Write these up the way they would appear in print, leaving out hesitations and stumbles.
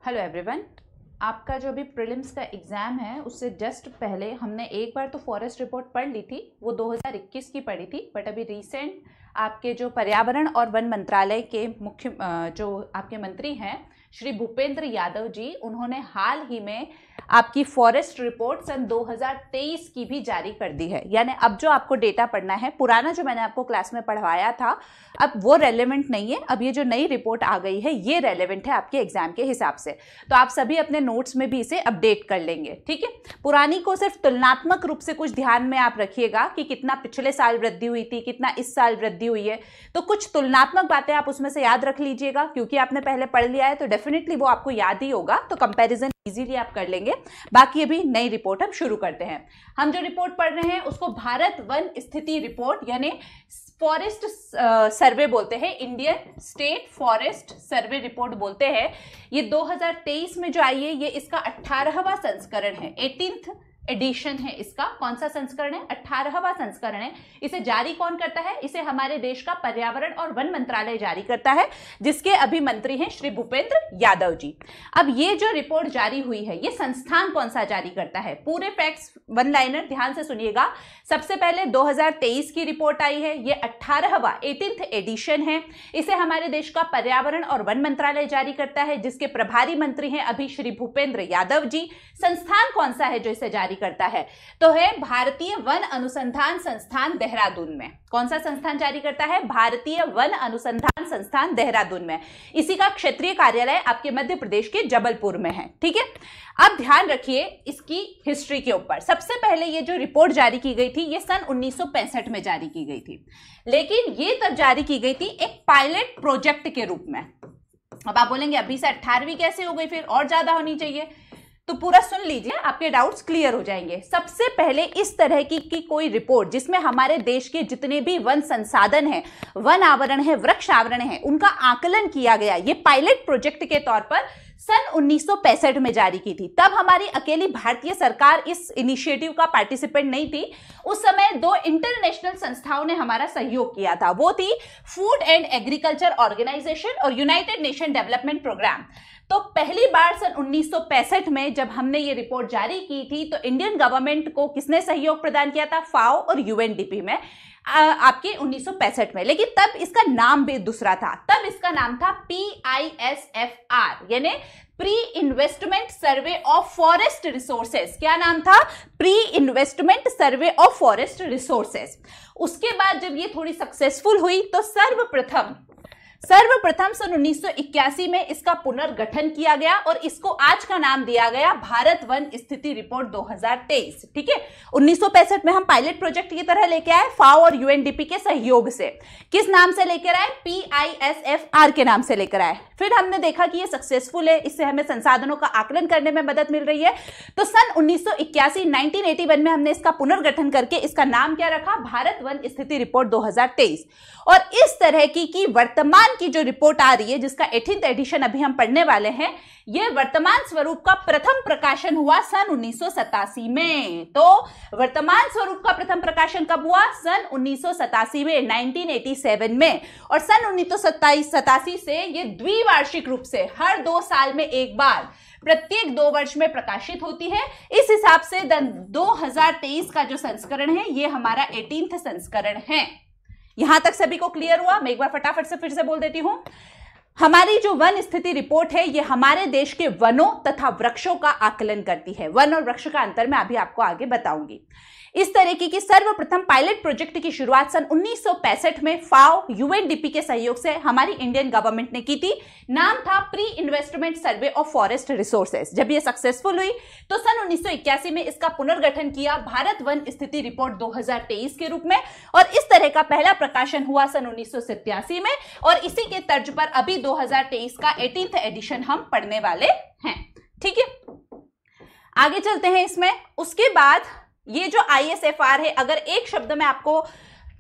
Hello everyone. आपका जो अभी प्रीलिम्स का एग्ज़ाम है उससे जस्ट पहले हमने एक बार तो फॉरेस्ट रिपोर्ट पढ़ ली थी, वो 2021 की पढ़ी थी। बट अभी रिसेंट आपके जो पर्यावरण और वन मंत्रालय के मुख्य जो आपके मंत्री हैं श्री भूपेंद्र यादव जी, उन्होंने हाल ही में आपकी फॉरेस्ट रिपोर्ट सन 2023 की भी जारी कर दी है। यानी अब जो आपको डेटा पढ़ना है, पुराना जो मैंने आपको क्लास में पढ़वाया था, अब वो रेलेवेंट नहीं है। अब ये जो नई रिपोर्ट आ गई है ये रेलेवेंट है आपके एग्जाम के हिसाब से। तो आप सभी अपने नोट्स में भी इसे अपडेट कर लेंगे, ठीक है। पुरानी को सिर्फ तुलनात्मक रूप से कुछ ध्यान में आप रखिएगा कि कितना पिछले साल वृद्धि हुई थी, कितना इस साल वृद्धि हुई है। तो कुछ तुलनात्मक बातें आप उसमें से याद रख लीजिएगा, क्योंकि आपने पहले पढ़ लिया है तो डेफिनेटली वो आपको याद ही होगा। तो कंपैरिजन इजीली आप कर लेंगे। बाकी अभी नई रिपोर्ट हम शुरू करते हैं। हम जो रिपोर्ट पढ़ रहे हैं उसको भारत वन स्थिति रिपोर्ट यानी फॉरेस्ट सर्वे बोलते हैं, Indian state forest survey report बोलते हैं। ये 2023 में जो आई है ये इसका 18वां संस्करण है, 18th एडिशन है इसका। कौन सा संस्करण है? 18वां संस्करण है। इसे जारी कौन करता है? इसे हमारे देश का पर्यावरण और वन मंत्रालय जारी करता है, जिसके अभी मंत्री हैं श्री भूपेंद्र यादव जी। अब ये जो रिपोर्ट जारी हुई है ये संस्थान कौन सा जारी करता है? पूरे फैक्ट्स वन लाइनर ध्यान से सुनिएगा। सबसे पहले 2023 की रिपोर्ट आई है, ये 18वां 18th एडिशन है। इसे हमारे देश का पर्यावरण और वन मंत्रालय जारी करता है, जिसके प्रभारी मंत्री हैं अभी श्री भूपेंद्र यादव जी। संस्थान कौन सा है जो इसे जारी करता है? तो है भारतीय वन अनुसंधान संस्थान देहरादून में। कौन सा संस्थान जारी करता है? भारतीय वन अनुसंधान संस्थान देहरादून में। इसी का क्षेत्रीय कार्यालय आपके मध्य प्रदेश के जबलपुर में है, ठीक है। अब ध्यान रखिए इसकी हिस्ट्री के ऊपर। सबसे पहले ये जो रिपोर्ट जारी की गई थी ये सन 1965 में जारी की गई थी, लेकिन ये तब जारी की गई थी एक पायलट प्रोजेक्ट के रूप में। अब आप बोलेंगे अभी से 18वीं कैसे हो गई, फिर और ज्यादा होनी चाहिए। तो पूरा सुन लीजिए, आपके डाउट्स क्लियर हो जाएंगे। सबसे पहले इस तरह की कोई रिपोर्ट जिसमें हमारे देश के जितने भी वन संसाधन हैं, वन आवरण है, वृक्ष आवरण है, उनका आकलन किया गया, ये पायलट प्रोजेक्ट के तौर पर सन 1965 में जारी की थी। तब हमारी अकेली भारतीय सरकार इस इनिशिएटिव का पार्टिसिपेंट नहीं थी। उस समय दो इंटरनेशनल संस्थाओं ने हमारा सहयोग किया था, वो थी फूड एंड एग्रीकल्चर ऑर्गेनाइजेशन और यूनाइटेड नेशन डेवलपमेंट प्रोग्राम। तो पहली बार सन 1965 में जब हमने ये रिपोर्ट जारी की थी तो इंडियन गवर्नमेंट को किसने सहयोग प्रदान किया था? फाओ और यूएनडीपी में आपके 1965 में। लेकिन तब इसका नाम भी दूसरा था। तब इसका नाम था PISFR यानी pre investment survey of forest resources. क्या नाम था? Pre investment survey of forest resources. उसके बाद जब ये थोड़ी सक्सेसफुल हुई तो सर्वप्रथम सन 1981 में इसका पुनर्गठन किया गया और इसको आज का नाम दिया गया भारत वन स्थिति रिपोर्ट 2023, ठीक है। 1965 में हम पायलट प्रोजेक्ट की तरह लेके आए, फाओ और यूएनडीपी के सहयोग से। किस नाम से लेकर आए? PISFR के नाम से लेकर आए। फिर हमने देखा कि ये सक्सेसफुल है, इससे हमें संसाधनों का आकलन करने में मदद मिल रही है। तो सन 1981 में हमने इसका पुनर्गठन करके इसका नाम क्या रखा? भारत वन स्थिति रिपोर्ट 2023। और इस तरह की वर्तमान की जो रिपोर्ट आ रही है, जिसका 18th एडिशन अभी हम पढ़ने वाले हैं, यह वर्तमान स्वरूप का प्रथम प्रकाशन हुआ सन 1987 में। तो वर्तमान स्वरूप का प्रथम प्रकाशन कब हुआ? सन 1987 में, 1987 में। और सन 1987 से ये द्विवार्षिक रूप से हर 2 साल में एक बार प्रत्येक 2 वर्ष में प्रकाशित होती है। इस हिसाब से 2023 का जो संस्करण है ये हमारा 18th संस्करण है। यहां तक सभी को क्लियर हुआ? मैं एक बार फटाफट से फिर से बोल देती हूं। हमारी जो वन स्थिति रिपोर्ट है ये हमारे देश के वनों तथा वृक्षों का आकलन करती है। वन और वृक्ष का अंतर मैं अभी आपको आगे बताऊंगी। इस तरीके की सर्वप्रथम पायलट प्रोजेक्ट की शुरुआत सन 1965 में फाओ यूएनडीपी के सहयोग से हमारी इंडियन गवर्नमेंट ने की थी। नाम था pre investment survey of forest resources. जब ये सक्सेसफुल हुई तो सन 1981 में इसका पुनर्गठन किया भारत वन स्थिति रिपोर्ट 2023 के रूप में। और इस तरह का पहला प्रकाशन हुआ सन 1987 में। और इसी के तर्ज पर अभी 2023 का 18th एडिशन हम पढ़ने वाले हैं, ठीक है। आगे चलते हैं इसमें। उसके बाद ये जो ISFR है, अगर एक शब्द में आपको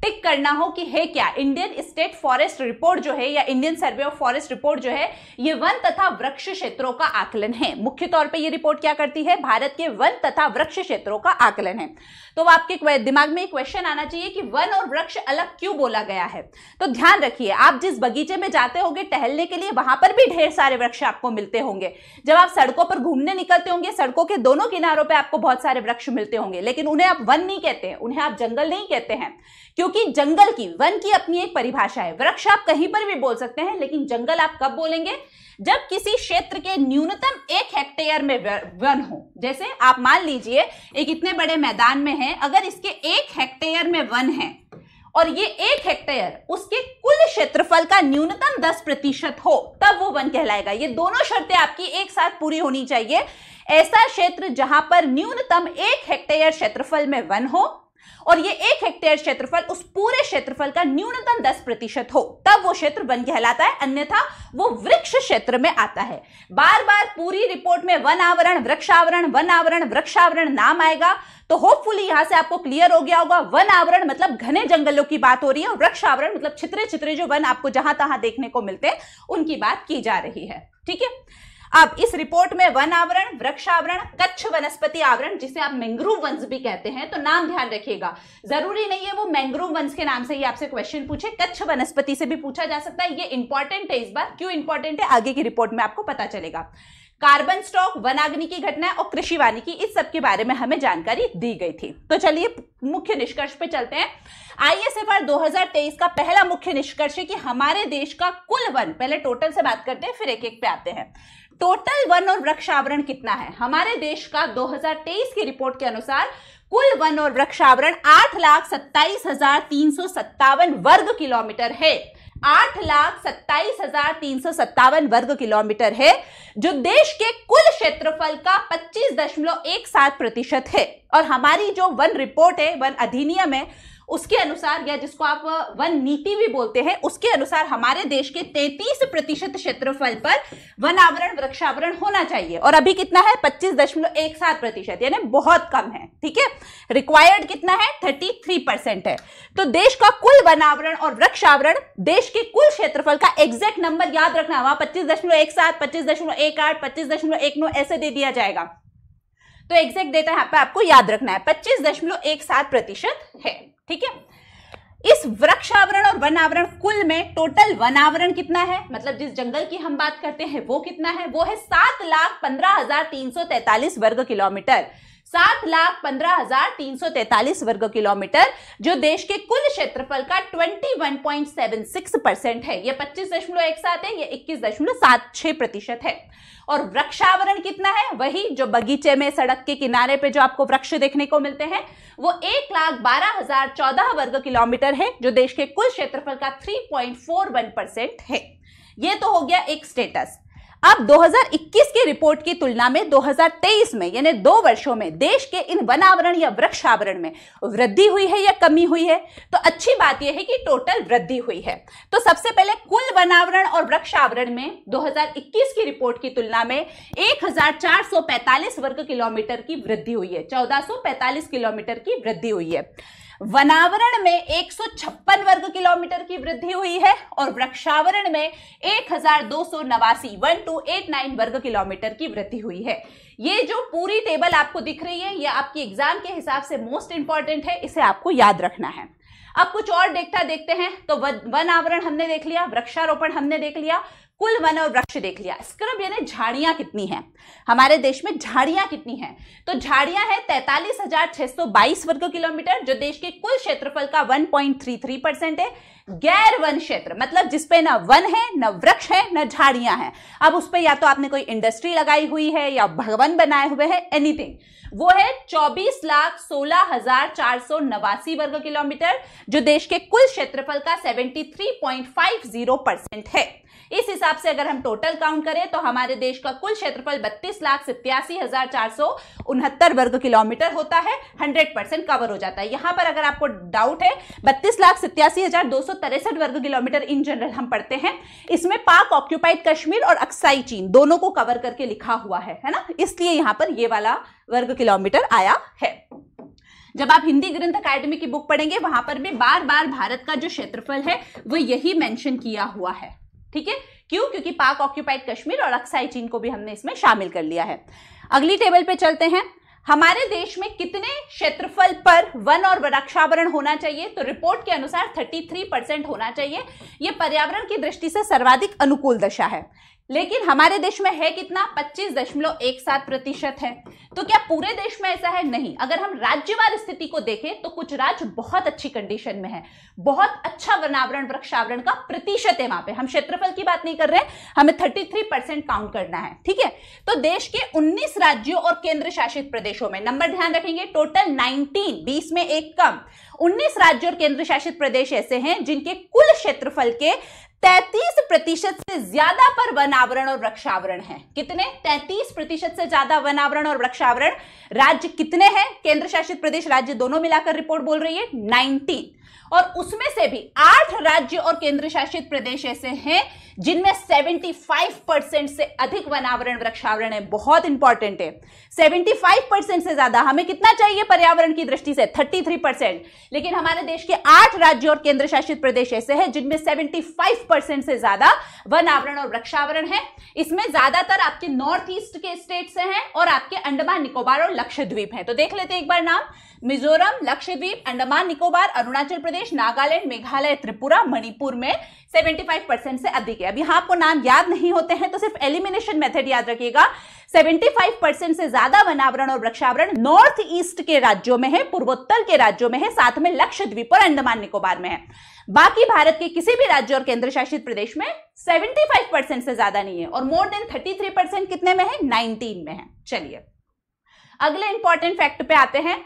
टिक करना हो कि है क्या। इंडियन स्टेट फॉरेस्ट रिपोर्ट जो है या Indian survey of forest report जो है ये वन तथा वृक्ष क्षेत्रों का आकलन है। मुख्य तौर पे ये रिपोर्ट क्या करती है, भारत के वन तथा वृक्ष क्षेत्रों का आकलन है। तो आपके दिमाग में एक क्वेश्चन आना चाहिए कि वन और वृक्ष अलग क्यों बोला गया है। तो ध्यान रखिए, आप जिस बगीचे में जाते होंगे टहलने के लिए वहां पर भी ढेर सारे वृक्ष आपको मिलते होंगे। जब आप सड़कों पर घूमने निकलते होंगे सड़कों के दोनों किनारों पे आपको बहुत सारे वृक्ष मिलते होंगे, लेकिन उन्हें आप वन नहीं कहते हैं, उन्हें आप जंगल नहीं कहते हैं, क्योंकि जंगल की, वन की अपनी एक परिभाषा है। वृक्ष आप कहीं पर भी बोल सकते हैं, लेकिन जंगल आप कब बोलेंगे, जब किसी क्षेत्र के न्यूनतम 1 हेक्टेयर में वन हो। जैसे आप मान लीजिए एक इतने बड़े मैदान में है, अगर इसके 1 हेक्टेयर में वन है और ये 1 हेक्टेयर उसके कुल क्षेत्रफल का न्यूनतम 10% हो, तब वो वन कहलाएगा। ये दोनों शर्तें आपकी एक साथ पूरी होनी चाहिए। ऐसा क्षेत्र जहां पर न्यूनतम 1 हेक्टेयर क्षेत्रफल में वन हो और ये 1 हेक्टेयर क्षेत्रफल उस पूरे क्षेत्रफल का न्यूनतम 10% हो, तब वो क्षेत्र वन कहलाता है, अन्यथा वो वृक्ष क्षेत्र में आता है। बार बार पूरी रिपोर्ट में वन आवरण, वृक्षावरण, वन आवरण, वृक्षावरण नाम आएगा, तो होपफुली यहां से आपको क्लियर हो गया होगा। वन आवरण मतलब घने जंगलों की बात हो रही है और वृक्षावरण मतलब छितरे छितरे जो वन आपको जहां तहां देखने को मिलते हैं उनकी बात की जा रही है। ठीक है, अब इस रिपोर्ट में वन आवरण, वृक्षावरण, कच्छ वनस्पति आवरण, जिसे आप मैंग्रोव वंश भी कहते हैं, तो नाम ध्यान रखिएगा, जरूरी नहीं है वो मैंग्रोव वंश के नाम से ही आपसे क्वेश्चन पूछे, कच्छ वनस्पति से भी पूछा जा सकता है। ये इंपॉर्टेंट है, इस बार क्यों इंपॉर्टेंट है आगे की रिपोर्ट में आपको पता चलेगा। कार्बन स्टॉक, वनाग्नि की घटना और कृषि वानिकी, इस सब के बारे में हमें जानकारी दी गई थी। तो चलिए मुख्य निष्कर्ष पे चलते हैं। ISFR 2023 का पहला मुख्य निष्कर्ष है कि हमारे देश का कुल वन, पहले टोटल से बात करते हैं फिर एक एक पे आते हैं। टोटल वन और वृक्षावरण कितना है हमारे देश का? 2023 की रिपोर्ट के अनुसार कुल वन और वृक्षावरण 8,27,357 वर्ग किलोमीटर है। 8,27,357 वर्ग किलोमीटर है, जो देश के कुल क्षेत्रफल का 25.17% है। और हमारी जो वन रिपोर्ट है, वन अधिनियम है, उसके अनुसार, या जिसको आप वन नीति भी बोलते हैं, उसके अनुसार हमारे देश के 33% क्षेत्रफल पर वन आवरण, वृक्षावरण होना चाहिए। और अभी कितना है? 25.17%, यानी बहुत कम है। ठीक है, रिक्वायर्ड कितना है? 33% है। तो देश का कुल वन आवरण और वृक्षावरण देश के कुल क्षेत्रफल का एग्जैक्ट नंबर याद रखना, वहां 25.17, 25.18, 25.19 ऐसे दे दिया जाएगा, तो एग्जैक्ट डेटा यहां पे आपको याद रखना है, 25.17% है। ठीक है, इस वृक्षावरण और वनावरण कुल में टोटल वनावरण कितना है, मतलब जिस जंगल की हम बात करते हैं वो कितना है? वो है 7,15,343 वर्ग किलोमीटर। 7,15,343 वर्ग किलोमीटर, जो देश के कुल क्षेत्रफल का 21.76% है। ये 25.17 है, ये 21.76% है। और वृक्षावरण कितना है? वही जो बगीचे में, सड़क के किनारे पे जो आपको वृक्ष देखने को मिलते हैं, वो 1,12,014 वर्ग किलोमीटर है, जो देश के कुल क्षेत्रफल का 3.41% है। ये तो हो गया एक स्टेटस। अब 2021 की रिपोर्ट की तुलना में 2023 में, यानी 2 वर्षों में, देश के इन वनावरण या वृक्षावरण में वृद्धि हुई है या कमी हुई है? तो अच्छी बात यह है कि टोटल वृद्धि हुई है। तो सबसे पहले कुल वनावरण और वृक्षावरण में 2021 की रिपोर्ट की तुलना में 1,445 वर्ग किलोमीटर की वृद्धि हुई है, 1,445 किलोमीटर की वृद्धि हुई है। वनावरण में 156 वर्ग किलोमीटर की वृद्धि हुई है और वृक्षावरण में 1,289 वर्ग किलोमीटर की वृद्धि हुई है। ये जो पूरी टेबल आपको दिख रही है, ये आपकी एग्जाम के हिसाब से मोस्ट इंपॉर्टेंट है, इसे आपको याद रखना है। अब कुछ और डेटा देखते हैं। तो वन आवरण हमने देख लिया, वृक्षारोपण हमने देख लिया, कुल वन और वृक्ष देख लिया। स्क्रब यानी झाड़ियां कितनी हैं हमारे देश में, झाड़ियां कितनी हैं? तो झाड़ियां हैं 43,622 वर्ग किलोमीटर, जो देश के कुल क्षेत्रफल का 1.33% है। गैर वन क्षेत्र मतलब जिसपे ना वन है, ना वृक्ष है, ना झाड़ियां हैं, अब उस पे या तो आपने कोई इंडस्ट्री लगाई हुई है या भवन बनाए हुए हैं, एनीथिंग, वो है 24,16,489 वर्ग किलोमीटर, जो देश के कुल क्षेत्रफल का 73.50% है। इस हिसाब से अगर हम टोटल काउंट करें तो हमारे देश का कुल क्षेत्रफल 32,87,469 वर्ग किलोमीटर होता है, 100% कवर हो जाता है। यहां पर अगर आपको डाउट है, 32,87,263 वर्ग किलोमीटर इन जनरल हम पढ़ते हैं, इसमें पाक ऑक्यूपाइड कश्मीर और अक्साई चीन दोनों को कवर करके लिखा हुआ है ना, इसलिए यहां पर ये वाला वर्ग किलोमीटर आया है। जब आप हिंदी ग्रंथ अकादमी की बुक पढ़ेंगे वहां पर भी बार बार भारत का जो क्षेत्रफल है वो यही मेंशन किया हुआ है। ठीक है, क्यों? क्योंकि पाक ऑक्यूपाइड कश्मीर और अक्साई चीन को भी हमने इसमें शामिल कर लिया है। अगली टेबल पे चलते हैं। हमारे देश में कितने क्षेत्रफल पर वन और वृक्षावरण होना चाहिए? तो रिपोर्ट के अनुसार 33% होना चाहिए। यह पर्यावरण की दृष्टि से सर्वाधिक अनुकूल दशा है, लेकिन हमारे देश में है कितना? 25.17% है। तो क्या पूरे देश में ऐसा है? नहीं। अगर हम राज्यवार स्थिति को देखें तो कुछ राज्य बहुत अच्छी कंडीशन में है, बहुत अच्छा वनावरण वृक्षावरण का प्रतिशत है वहां पे। हम क्षेत्रफल की बात नहीं कर रहे हैं, हमें 33% काउंट करना है। ठीक है, तो देश के 19 राज्यों और केंद्र शासित प्रदेशों में, नंबर ध्यान रखेंगे, टोटल 19, 20 में एक कम, 19 राज्य और केंद्र शासित प्रदेश ऐसे हैं जिनके कुल क्षेत्रफल के 33% से ज्यादा पर वनावरण और वृक्षावरण है। कितने? 33% से ज्यादा वनावरण और वृक्षावरण। राज्य कितने हैं? केंद्र शासित प्रदेश राज्य दोनों मिलाकर रिपोर्ट बोल रही है 19, और उसमें से भी 8 राज्य और केंद्र शासित प्रदेश ऐसे हैं जिनमें 75% से अधिक वनावरण वृक्षावरण है। बहुत इंपॉर्टेंट है, 75% से ज्यादा। हमें कितना चाहिए पर्यावरण की दृष्टि से? 33%, लेकिन हमारे देश के 8 राज्य और केंद्र शासित प्रदेश ऐसे हैं जिनमें 75% से ज्यादा वनावरण और वृक्षावरण है। इसमें ज्यादातर आपके नॉर्थ ईस्ट के स्टेट से हैं और आपके अंडमान निकोबार और लक्षद्वीप हैं। तो देख लेते हैं एक बार नाम: मिजोरम, लक्षद्वीप, अंडमान निकोबार, अरुणाचल प्रदेश, नागालैंड, मेघालय, त्रिपुरा, मणिपुर में 75% से अधिक है। अब यहां आपको नाम याद नहीं होते हैं तो सिर्फ एलिमिनेशन मेथड याद रखिएगा। 75% से ज्यादा वनावरण और वृक्षावरण नॉर्थ ईस्ट के राज्यों में है, पूर्वोत्तर के राज्यों में है, साथ में लक्षद्वीप और अंडमान निकोबार में है। बाकी भारत के किसी भी राज्य और केंद्र शासित प्रदेश में 75% से ज्यादा नहीं है, और मोर देन 33% कितने में है? 19 में है। चलिए अगले इंपॉर्टेंट फैक्ट पे आते हैं।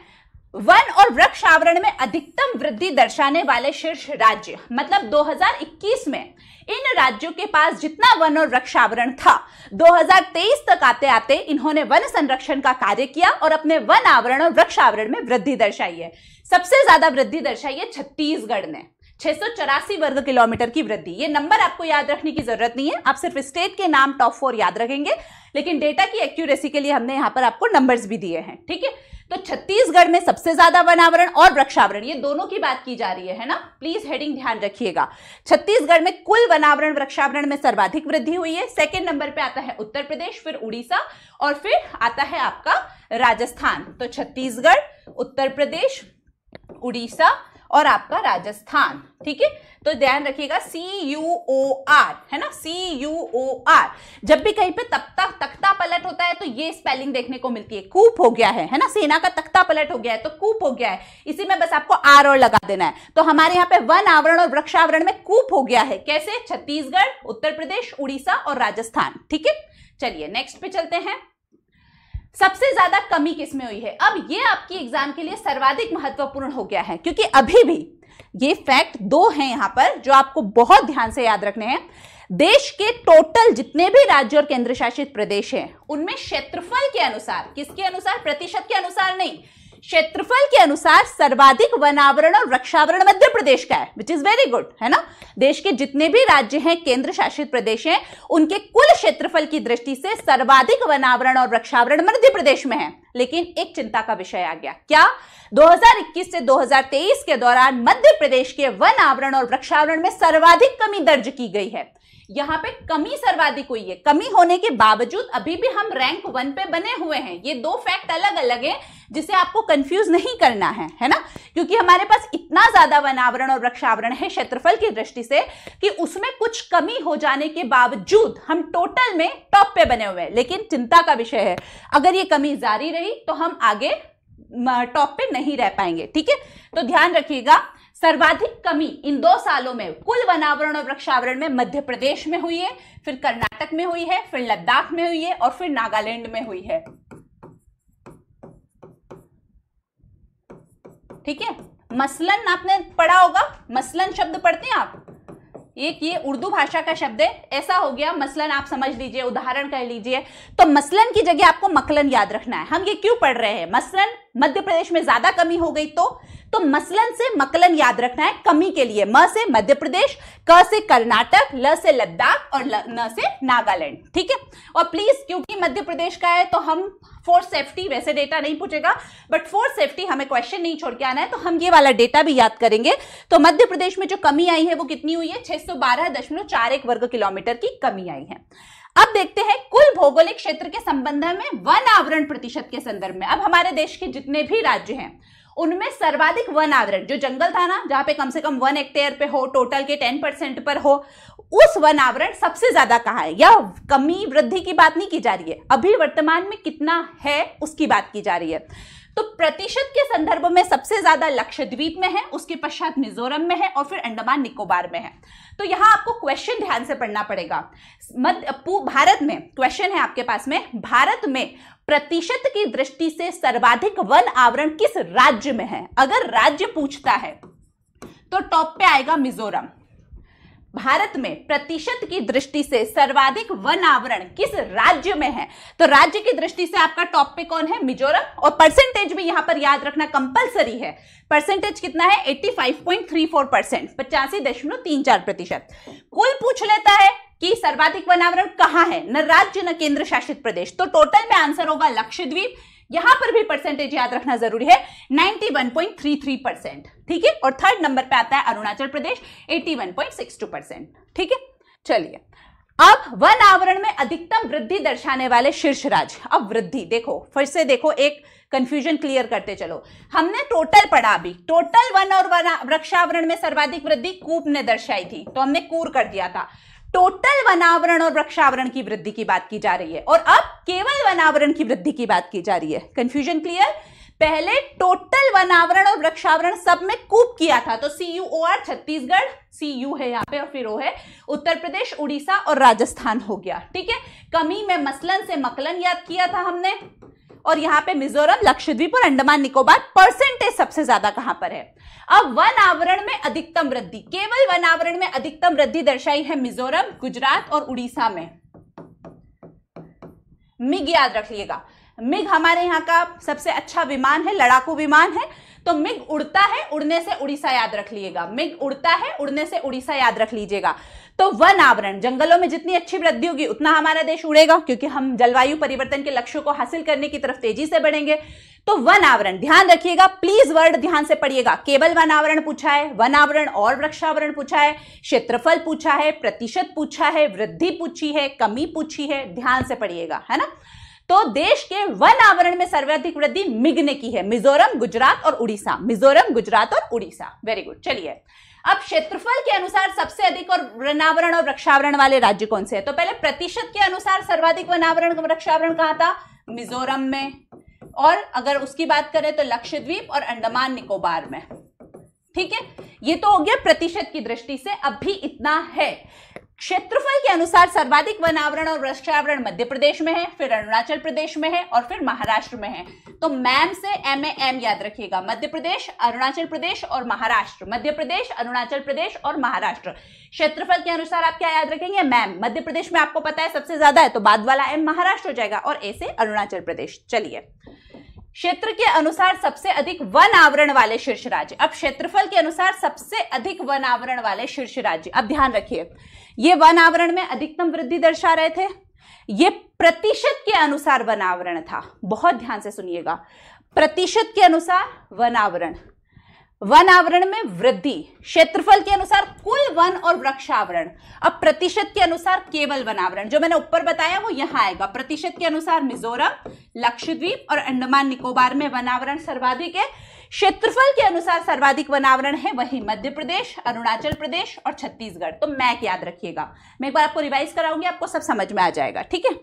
वन और वृक्ष आवरण में अधिकतम वृद्धि दर्शाने वाले शीर्ष राज्य, मतलब 2021 में इन राज्यों के पास जितना वन और वृक्ष आवरण था, 2023 तक आते आते इन्होंने वन संरक्षण का कार्य किया और अपने वन आवरण और वृक्ष आवरण में वृद्धि दर्शाई है। सबसे ज्यादा वृद्धि दर्शाई है छत्तीसगढ़ ने, 684 वर्ग किलोमीटर की वृद्धि। ये नंबर आपको याद रखने की जरूरत नहीं है, आप सिर्फ स्टेट के नाम टॉप 4 याद रखेंगे, लेकिन डेटा की एक्यूरेसी के लिए हमने यहां पर आपको नंबर्स भी दिए हैं। ठीक है, तो छत्तीसगढ़ में सबसे ज्यादा वनावरण और वृक्षावरण, ये दोनों की बात की जा रही है ना, प्लीज हेडिंग ध्यान रखिएगा। छत्तीसगढ़ में कुल वनावरण वृक्षावरण में सर्वाधिक वृद्धि हुई है। सेकंड नंबर पे आता है उत्तर प्रदेश, फिर उड़ीसा और फिर आता है आपका राजस्थान। तो छत्तीसगढ़, उत्तर प्रदेश, उड़ीसा और आपका राजस्थान। ठीक है, तो ध्यान रखिएगा CUOR है ना, CUOR। जब भी कहीं पे तख्ता पलट होता है तो ये स्पेलिंग देखने को मिलती है। कूप हो गया है ना, सेना का तख्ता पलट हो गया है तो कूप हो गया है, इसी में बस आपको आर और लगा देना है। तो हमारे यहाँ पे वन आवरण और वृक्षावरण में कूप हो गया है। कैसे? छत्तीसगढ़, उत्तर प्रदेश, उड़ीसा और राजस्थान। ठीक है, चलिए नेक्स्ट पे चलते हैं। सबसे ज्यादा कमी किसमें हुई है? अब ये आपकी एग्जाम के लिए सर्वाधिक महत्वपूर्ण हो गया है, क्योंकि अभी भी ये फैक्ट 2 हैं यहां पर जो आपको बहुत ध्यान से याद रखने हैं। देश के टोटल जितने भी राज्य और केंद्र शासित प्रदेश हैं उनमें क्षेत्रफल के अनुसार, किसके अनुसार? प्रतिशत के अनुसार नहीं, क्षेत्रफल के अनुसार सर्वाधिक वनावरण और वृक्षावरण मध्य प्रदेश का है, विच इज वेरी गुड, है ना। देश के जितने भी राज्य हैं, केंद्र शासित प्रदेश हैं, उनके कुल क्षेत्रफल की दृष्टि से सर्वाधिक वनावरण और वृक्षावरण मध्य प्रदेश में है। लेकिन एक चिंता का विषय आ गया, क्या? 2021 से 2023 के दौरान मध्य प्रदेश के वन आवरण और वृक्षावरण में सर्वाधिक कमी दर्ज की गई है। यहां पे कमी सर्वाधिक हुई है। कमी होने के बावजूद अभी भी हम रैंक 1 पे बने हुए हैं। ये 2 फैक्ट अलग अलग हैं जिसे आपको कंफ्यूज नहीं करना है ना, क्योंकि हमारे पास इतना ज्यादा वनावरण और वृक्षावरण है क्षेत्रफल की दृष्टि से कि उसमें कुछ कमी हो जाने के बावजूद हम टोटल में टॉप पे बने हुए हैं। लेकिन चिंता का विषय है, अगर ये कमी जारी रही तो हम आगे टॉप पे नहीं रह पाएंगे। ठीक है, तो ध्यान रखिएगा, सर्वाधिक कमी इन 2 सालों में कुल वनावरण और वृक्षावरण में मध्य प्रदेश में हुई है, फिर कर्नाटक में हुई है, फिर लद्दाख में हुई है और फिर नागालैंड में हुई है। ठीक है, मसलन आपने पढ़ा होगा, मसलन शब्द पढ़ते हैं आप, एक ये उर्दू भाषा का शब्द है। ऐसा हो गया मसलन, आप समझ लीजिए, उदाहरण कर लीजिए। तो मसलन की जगह आपको मकलन याद रखना है। हम ये क्यों पढ़ रहे हैं? मसलन मध्य प्रदेश में ज्यादा कमी हो गई तो मसलन से मकलन याद रखना है कमी के लिए। म से मध्य प्रदेश, क से कर्नाटक, ल से लद्दाख और न से नागालैंड। ठीक है, और प्लीज क्योंकि मध्य प्रदेश का है तो हम फॉर सेफ्टी, वैसे डेटा नहीं पूछेगा बट फॉर सेफ्टी हमें क्वेश्चन नहीं छोड़ के आना है, तो हम ये वाला डेटा भी याद करेंगे। तो मध्य प्रदेश में जो कमी आई है वो कितनी हुई है, 612.41 वर्ग किलोमीटर की कमी आई है। अब देखते हैं कुल भौगोलिक क्षेत्र के संबंध में वन आवरण प्रतिशत के संदर्भ में। अब हमारे देश के जितने भी राज्य हैं उनमें सर्वाधिक वन आवरण, जो जंगल था ना जहां पे कम से कम 1 हेक्टेयर पे हो, टोटल के 10% पर हो, उस वन आवरण सबसे ज्यादा कहां है। या कमी वृद्धि की बात नहीं की जा रही है, अभी वर्तमान में कितना है उसकी बात की जा रही है। तो प्रतिशत के संदर्भ में सबसे ज्यादा लक्षद्वीप में है, उसके पश्चात मिजोरम में है और फिर अंडमान निकोबार में है। तो यहां आपको क्वेश्चन ध्यान से पढ़ना पड़ेगा। भारत में क्वेश्चन है आपके पास में, भारत में प्रतिशत की दृष्टि से सर्वाधिक वन आवरण किस राज्य में है। अगर राज्य पूछता है तो टॉप पे आएगा मिजोरम। भारत में प्रतिशत की दृष्टि से सर्वाधिक वन आवरण किस राज्य में है, तो राज्य की दृष्टि से आपका टॉप पे कौन है, मिजोरम। और परसेंटेज भी यहां पर याद रखना कंपलसरी है। परसेंटेज कितना है, 85.34%, 85.34%। कुल पूछ लेता है कि सर्वाधिक वन आवरण कहां है, न राज्य न केंद्र शासित प्रदेश, तो टोटल में आंसर होगा लक्षद्वीप। यहां पर भी परसेंटेज याद रखना जरूरी है, 91.33%। ठीक है, और थर्ड नंबर पे आता है अरुणाचल प्रदेश 81.62%। ठीक है, चलिए अब वन आवरण में अधिकतम वृद्धि दर्शाने वाले शीर्ष राज्य। अब वृद्धि देखो, फिर से देखो, एक कंफ्यूजन क्लियर करते चलो। हमने टोटल पढ़ा, अभी टोटल वन और वृक्षावरण में सर्वाधिक वृद्धि कूप ने दर्शाई थी, तो हमने कूर कर दिया था। टोटल वनावरण और वृक्षावरण की वृद्धि की बात की जा रही है और अब केवल वनावरण की वृद्धि की बात की जा रही है। Confusion clear. पहले टोटल वनावरण और वृक्षावरण सब में कूप किया था, तो CUOR छत्तीसगढ़, CU है यहाँ पे और फिर O है उत्तर प्रदेश, उड़ीसा और राजस्थान हो गया। ठीक है, कमी में मसलन से मकलन याद किया था हमने, और यहाँ पे मिजोरम, लक्षद्वीप और अंडमान निकोबार। परसेंटेज सबसे ज्यादा कहां पर है। अब वन आवरण में अधिकतम वृद्धि, केवल वन आवरण में अधिकतम वृद्धि दर्शाई है मिजोरम, गुजरात और उड़ीसा में। मिग याद रखिएगा, मिग हमारे यहाँ का सबसे अच्छा विमान है, लड़ाकू विमान है, तो मिग उड़ता है, उड़ने से उड़ीसा याद रख लीजिएगा। मिग उड़ता है, उड़ने से उड़ीसा याद रख लीजिएगा। तो वन आवरण, जंगलों में जितनी अच्छी वृद्धि होगी उतना हमारा देश उड़ेगा, क्योंकि हम जलवायु परिवर्तन के लक्ष्यों को हासिल करने की तरफ तेजी से बढ़ेंगे। तो वन आवरण ध्यान रखिएगा, प्लीज वर्ड ध्यान से पढ़िएगा। केवल वन आवरण पूछा है, वन आवरण और वृक्षावरण पूछा है, क्षेत्रफल पूछा है, प्रतिशत पूछा है, वृद्धि पूछी है, कमी पूछी है, ध्यान से पढ़िएगा, है ना। तो देश के वन आवरण में सर्वाधिक वृद्धि मिग ने की है, मिजोरम, गुजरात और उड़ीसा। मिजोरम, गुजरात और उड़ीसा, वेरी गुड। चलिए अब क्षेत्रफल के अनुसार सबसे अधिक और वनावरण और वृक्षावरण वाले राज्य कौन से हैं। तो पहले प्रतिशत के अनुसार सर्वाधिक वनावरण वृक्षावरण कहां था, मिजोरम में, और अगर उसकी बात करें तो लक्षद्वीप और अंडमान निकोबार में। ठीक है, ये तो हो गया प्रतिशत की दृष्टि से। अब भी इतना है, क्षेत्रफल के अनुसार सर्वाधिक वनावरण और वृक्षावरण मध्य प्रदेश में है, फिर अरुणाचल प्रदेश में है और फिर महाराष्ट्र में है। तो मैम से MAM याद रखिएगा, मध्य प्रदेश, अरुणाचल प्रदेश और महाराष्ट्र, मध्य प्रदेश, अरुणाचल प्रदेश और महाराष्ट्र। क्षेत्रफल के अनुसार आप क्या याद रखेंगे, मैम। मध्य प्रदेश में आपको पता है सबसे ज्यादा है, तो बाद वाला M महाराष्ट्र हो जाएगा और A से अरुणाचल प्रदेश। चलिए क्षेत्र के अनुसार सबसे अधिक वन आवरण वाले शीर्ष राज्य। अब क्षेत्रफल के अनुसार सबसे अधिक वन आवरण वाले शीर्ष राज्य। अब ध्यान रखिए, ये वन आवरण में अधिकतम वृद्धि दर्शा रहे थे, ये प्रतिशत के अनुसार वन आवरण था। बहुत ध्यान से सुनिएगा, प्रतिशत के अनुसार वन आवरण, वन आवरण में वृद्धि, क्षेत्रफल के अनुसार कुल वन और वृक्षावरण। अब प्रतिशत के अनुसार केवल वनावरण, जो मैंने ऊपर बताया वो यहां आएगा। प्रतिशत के अनुसार मिजोरम, लक्षद्वीप और अंडमान निकोबार में वनावरण सर्वाधिक है। क्षेत्रफल के अनुसार सर्वाधिक वनावरण है वही मध्य प्रदेश, अरुणाचल प्रदेश और छत्तीसगढ़। तो मैक याद रखिएगा, मैं एक बार आपको रिवाइज कराऊंगी, आपको सब समझ में आ जाएगा। ठीक है,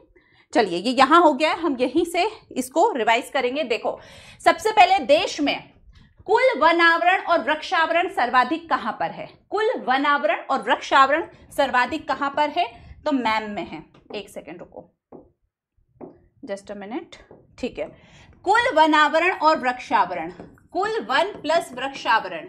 चलिए ये यहां हो गया, हम यहीं से इसको रिवाइज करेंगे। देखो सबसे पहले देश में कुल वनावरण और वृक्षावरण सर्वाधिक कहां पर है, कुल वनावरण और वृक्षावरण सर्वाधिक कहां पर है, तो मैम में है। एक सेकेंड रुको, जस्ट अ मिनट। ठीक है, कुल वनावरण और वृक्षावरण, कुल वन प्लस वृक्षावरण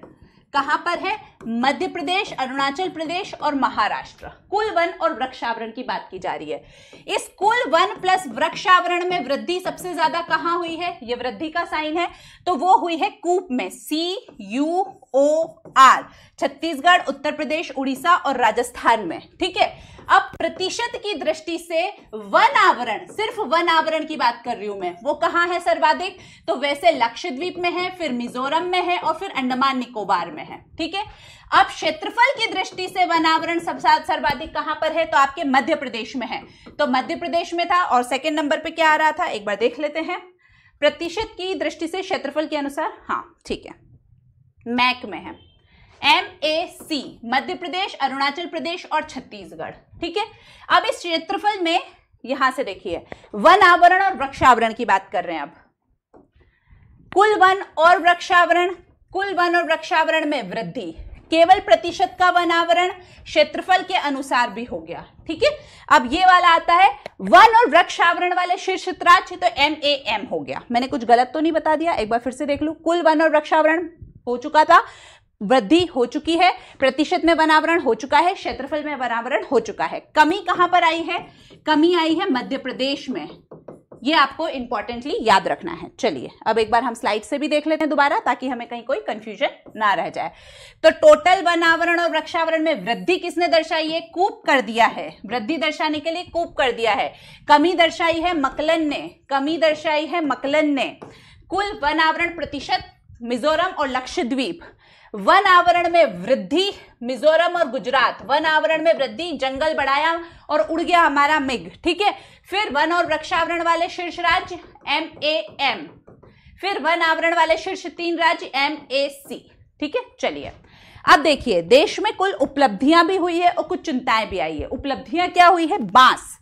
कहां पर है, मध्य प्रदेश, अरुणाचल प्रदेश और महाराष्ट्र। कुल वन और वृक्षावरण की बात की जा रही है। इस कुल वन प्लस वृक्षावरण में वृद्धि सबसे ज्यादा कहां हुई है, ये वृद्धि का साइन है, तो वो हुई है कूप में, CUOR, छत्तीसगढ़, उत्तर प्रदेश, उड़ीसा और राजस्थान में। ठीक है, अब प्रतिशत की दृष्टि से वन आवरण, सिर्फ वन आवरण की बात कर रही हूं मैं, वो कहां है सर्वाधिक, तो वैसे लक्षद्वीप में है, फिर मिजोरम में है और फिर अंडमान निकोबार में है। ठीक है, अब क्षेत्रफल की दृष्टि से वन आवरण सबसे सर्वाधिक कहां पर है, तो आपके मध्य प्रदेश में है। तो मध्य प्रदेश में था और सेकंड नंबर पे क्या आ रहा था, एक बार देख लेते हैं। प्रतिशत की दृष्टि से क्षेत्रफल के अनुसार, हाँ ठीक है, मैक में है, MAC, मध्य प्रदेश, अरुणाचल प्रदेश और छत्तीसगढ़। ठीक है, अब इस क्षेत्रफल में यहां से देखिए वन आवरण और वृक्षावरण की बात कर रहे हैं। अब कुल वन और वृक्षावरण, कुल वन और वृक्षावरण में वृद्धि, केवल प्रतिशत का वन आवरण क्षेत्रफल के अनुसार भी हो गया। ठीक है, अब ये वाला आता है वन और वृक्षावरण वाले शीर्ष राज्य, तो MAM हो गया। मैंने कुछ गलत तो नहीं बता दिया, एक बार फिर से देख लूं। कुल वन और वृक्षावरण हो चुका था, वृद्धि हो चुकी है, प्रतिशत में वनावरण हो चुका है, क्षेत्रफल में वनावरण हो चुका है। कमी कहां पर आई है, कमी आई है मध्य प्रदेश में, ये आपको इंपॉर्टेंटली याद रखना है। चलिए अब एक बार हम स्लाइड से भी देख लेते हैं दोबारा, ताकि हमें कहीं कोई कंफ्यूजन ना रह जाए। तो टोटल वनावरण और वृक्षावरण में वृद्धि किसने दर्शाई है, कूप कर दिया है, वृद्धि दर्शाने के लिए कूप कर दिया है। कमी दर्शाई है मकलन ने, कमी दर्शाई है मकलन ने। कुल वनावरण प्रतिशत मिजोरम और लक्षद्वीप, वन आवरण में वृद्धि मिजोरम और गुजरात, वन आवरण में वृद्धि, जंगल बढ़ाया और उड़ गया हमारा मेघ। ठीक है, फिर वन और वृक्षावरण वाले शीर्ष राज्य MAM, फिर वन आवरण वाले शीर्ष 3 राज्य MAC। ठीक है, चलिए अब देखिए देश में कुल उपलब्धियां भी हुई है और कुछ चिंताएं भी आई है। उपलब्धियां क्या हुई है, बांस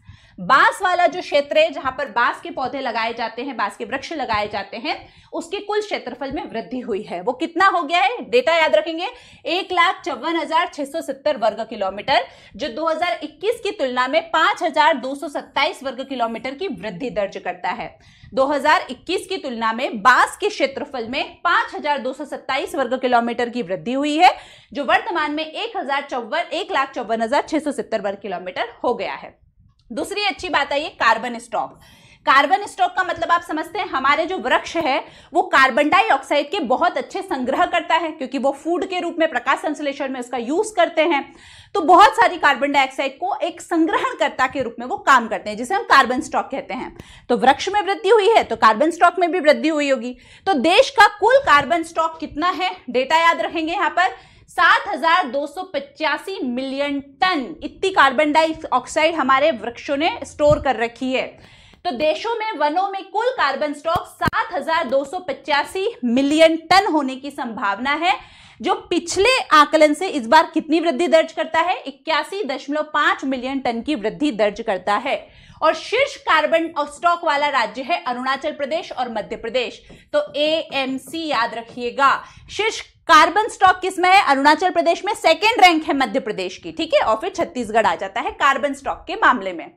वाला जो क्षेत्र है जहां पर बांस के पौधे लगाए जाते हैं, बांस के वृक्ष लगाए जाते हैं, उसके कुल क्षेत्रफल में वृद्धि हुई है। वो कितना हो गया है, डेटा याद रखेंगे, 1,54,670 वर्ग किलोमीटर, जो 2021 की तुलना में 5,227 वर्ग किलोमीटर की वृद्धि दर्ज करता है। 2021 की तुलना में बांस के क्षेत्रफल में 5,227 वर्ग किलोमीटर की वृद्धि हुई है, जो वर्तमान में 1,54,670 वर्ग किलोमीटर हो गया है। दूसरी अच्छी बात है ये कार्बन स्टॉक। कार्बन स्टॉक का मतलब आप समझते हैं, हमारे जो वृक्ष है वो कार्बन डाइऑक्साइड के बहुत अच्छे संग्रह करता है, क्योंकि वो फूड के रूप में, प्रकाश संश्लेषण में उसका यूज करते हैं। तो बहुत सारी कार्बन डाइऑक्साइड को एक संग्रहणकर्ता के रूप में वो काम करते हैं, जिसे हम कार्बन स्टॉक कहते हैं। तो वृक्ष में वृद्धि हुई है तो कार्बन स्टॉक में भी वृद्धि हुई होगी। तो देश का कुल कार्बन स्टॉक कितना है, डेटा याद रखेंगे यहाँ पर, 7,285 मिलियन टन इतनी कार्बन डाइऑक्साइड हमारे वृक्षों ने स्टोर कर रखी है। तो देशों में, वनों में कुल कार्बन स्टॉक 7,285 मिलियन टन होने की संभावना है, जो पिछले आकलन से इस बार कितनी वृद्धि दर्ज करता है, 81.5 मिलियन टन की वृद्धि दर्ज करता है। और शीर्ष कार्बन स्टॉक वाला राज्य है अरुणाचल प्रदेश और मध्य प्रदेश, तो AMC याद रखिएगा। शीर्ष कार्बन स्टॉक किसमें है, अरुणाचल प्रदेश में, सेकेंड रैंक है मध्य प्रदेश की। ठीक है, और फिर छत्तीसगढ़ आ जाता है कार्बन स्टॉक के मामले में।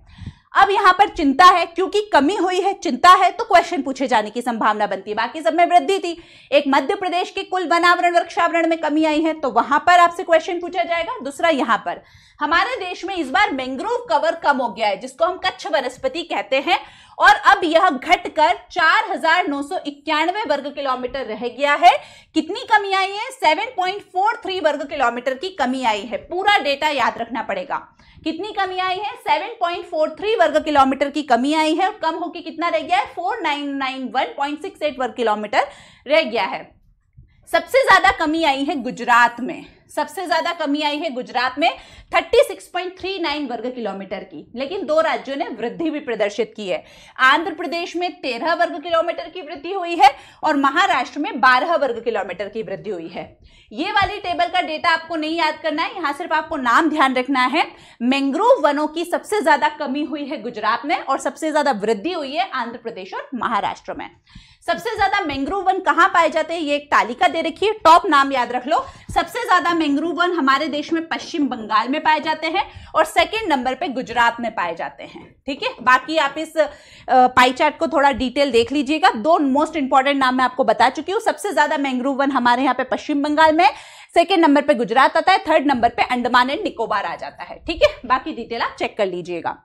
अब यहां पर चिंता है, क्योंकि कमी हुई है, चिंता है, तो क्वेश्चन पूछे जाने की संभावना बनती है। बाकी सब में वृद्धि थी, एक मध्य प्रदेश के कुल वनावरण वृक्षावरण में कमी आई है, तो वहां पर आपसे क्वेश्चन पूछा जाएगा। दूसरा, यहां पर हमारे देश में इस बार मैंग्रोव कवर कम हो गया है, जिसको हम कच्छ वनस्पति कहते हैं, और अब यह घटकर 4,991 वर्ग किलोमीटर रह गया है। कितनी कमी आई है, 7.43 वर्ग किलोमीटर की कमी आई है। पूरा डेटा याद रखना पड़ेगा, कितनी कमी आई है, 7.43 वर्ग किलोमीटर की कमी आई है। कम होकर कितना रह गया है, 4,991.68 वर्ग किलोमीटर रह गया है। सबसे ज्यादा कमी आई है गुजरात में, सबसे ज्यादा कमी आई है गुजरात में 36.39 वर्ग किलोमीटर की, लेकिन 2 राज्यों ने वृद्धि भी प्रदर्शित की है। आंध्र प्रदेश में 13 वर्ग किलोमीटर की वृद्धि हुई है और महाराष्ट्र में 12 वर्ग किलोमीटर की वृद्धि हुई है। ये वाली टेबल का डेटा आपको नहीं याद करना है, यहां सिर्फ आपको नाम ध्यान रखना है। मैंग्रोव वनों की सबसे ज्यादा कमी हुई है गुजरात में और सबसे ज्यादा वृद्धि हुई है आंध्र प्रदेश और महाराष्ट्र में। सबसे ज्यादा मैंग्रोव वन कहां पाए जाते हैं, ये एक तालिका दे रखी है, टॉप नाम याद रख लो। सबसे ज्यादा मैंग्रोव वन हमारे देश में पश्चिम बंगाल में पाए जाते हैं और सेकंड नंबर पे गुजरात में पाए जाते हैं। ठीक है, बाकी आप इस पाई चार्ट को थोड़ा डिटेल देख लीजिएगा। दो मोस्ट इंपॉर्टेंट नाम मैं आपको बता चुकी हूँ। सबसे ज्यादा मैंग्रोव वन हमारे यहाँ पे पश्चिम बंगाल में, सेकेंड नंबर पे गुजरात आता है, थर्ड नंबर पे अंडमान एंड निकोबार आ जाता है। ठीक है, बाकी डिटेल आप चेक कर लीजिएगा।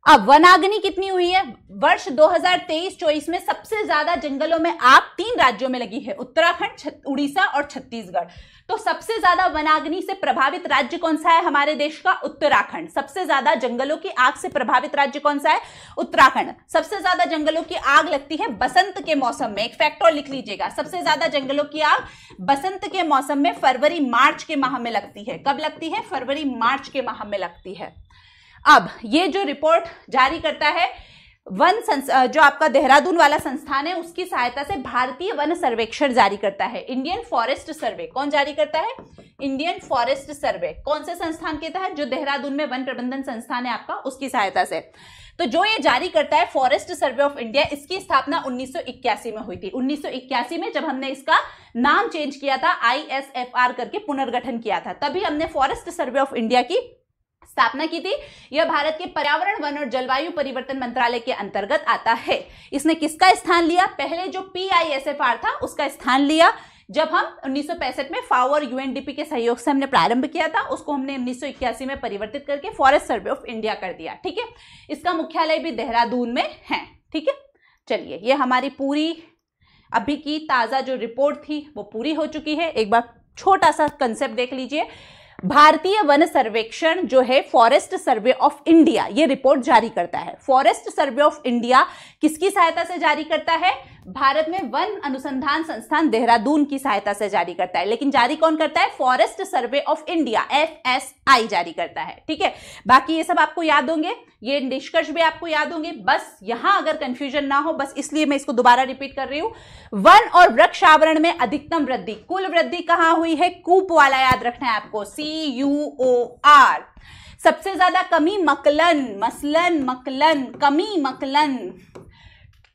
अब वनाग्नि कितनी हुई है? वर्ष 2023-24 में सबसे ज्यादा जंगलों में आग 3 राज्यों में लगी है, उत्तराखंड, उड़ीसा और छत्तीसगढ़। तो सबसे ज्यादा वनाग्नि से प्रभावित राज्य कौन सा है हमारे देश का? उत्तराखंड। सबसे ज्यादा जंगलों की आग से प्रभावित राज्य कौन सा है? उत्तराखंड। सबसे ज्यादा जंगलों की आग लगती है बसंत के मौसम में। एक फैक्ट और लिख लीजिएगा, सबसे ज्यादा जंगलों की आग बसंत के मौसम में फरवरी मार्च के माह में लगती है। कब लगती है? फरवरी मार्च के माह में लगती है। अब ये जो रिपोर्ट जारी करता है जो आपका देहरादून वाला संस्थान है, उसकी सहायता से भारतीय वन सर्वेक्षण जारी करता है। इंडियन फॉरेस्ट सर्वे कौन जारी करता है? Indian forest survey. कौन से संस्थान के तहत? जो देहरादून में वन प्रबंधन संस्थान है आपका, उसकी सहायता से। तो जो ये जारी करता है फॉरेस्ट सर्वे ऑफ इंडिया, इसकी स्थापना 1981 में हुई थी। 1981 में जब हमने इसका नाम चेंज किया था, ISFR करके पुनर्गठन किया था, तभी हमने फॉरेस्ट सर्वे ऑफ इंडिया की स्थापना की थी। यह भारत के पर्यावरण, वन और जलवायु परिवर्तन मंत्रालय के अंतर्गत आता है। इसने किसका स्थान लिया? पहले जो PISFR था उसका स्थान लिया। जब हम 1965 में FAO और UNDP के सहयोग से हमने प्रारंभ किया था, उसको हमने 1981 में परिवर्तित करके फॉरेस्ट सर्वे ऑफ इंडिया कर दिया। ठीक है, इसका मुख्यालय भी देहरादून में है। ठीक है, चलिए, ये हमारी पूरी अभी की ताजा जो रिपोर्ट थी वो पूरी हो चुकी है। एक बार छोटा सा कंसेप्ट देख लीजिए। भारतीय वन सर्वेक्षण जो है फॉरेस्ट सर्वे ऑफ इंडिया, ये रिपोर्ट जारी करता है। फॉरेस्ट सर्वे ऑफ इंडिया किसकी सहायता से जारी करता है? भारत में वन अनुसंधान संस्थान देहरादून की सहायता से जारी करता है। लेकिन जारी कौन करता है? Forest survey of India, FSI जारी करता है। ठीक है, बाकी ये सब आपको याद होंगे, ये निष्कर्ष भी आपको याद होंगे। बस यहां अगर कंफ्यूजन ना हो, बस इसलिए मैं इसको दोबारा रिपीट कर रही हूं। वन और वृक्ष आवरण में अधिकतम वृद्धि, कुल वृद्धि कहां हुई है? कूप वाला याद रखना है आपको, CUOR। सबसे ज्यादा कमी मकलन, कमी मकलन।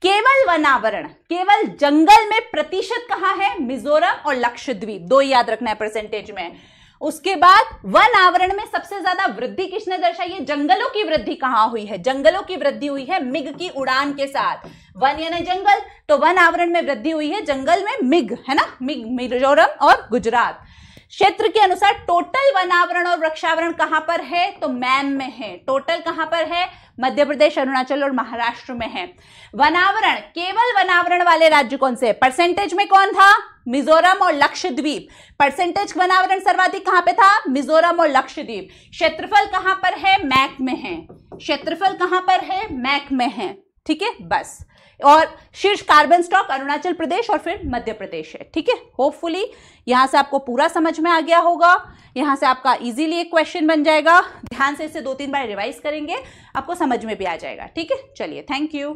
केवल वनावरण, केवल जंगल में प्रतिशत कहां है? मिजोरम और लक्षद्वीप, दो याद रखना है परसेंटेज में। उसके बाद वन आवरण में सबसे ज्यादा वृद्धि किसने दर्शाई है? जंगलों की वृद्धि कहां हुई है? जंगलों की वृद्धि हुई है मिग की उड़ान के साथ। वन यानी जंगल, तो वन आवरण में वृद्धि हुई है जंगल में मिग, है ना, मिग, मिजोरम और गुजरात। क्षेत्र के अनुसार टोटल वनावरण और वृक्षावरण कहां पर है? तो मैम में है। टोटल कहां पर है? मध्य प्रदेश, अरुणाचल और महाराष्ट्र में है। वनावरण, केवल वनावरण वाले राज्य कौन से? परसेंटेज में कौन था? मिजोरम और लक्षद्वीप। परसेंटेज वनावरण सर्वाधिक कहां पे था? मिजोरम और लक्षद्वीप। क्षेत्रफल कहां पर है? मैक में है। क्षेत्रफल कहां पर है? मैक में है। ठीक है, बस। और शीर्ष कार्बन स्टॉक अरुणाचल प्रदेश और फिर मध्य प्रदेश है। ठीक है, होपफुली यहां से आपको पूरा समझ में आ गया होगा। यहां से आपका इजीली एक क्वेश्चन बन जाएगा। ध्यान से इसे 2-3 बार रिवाइज करेंगे, आपको समझ में भी आ जाएगा। ठीक है, चलिए, थैंक यू।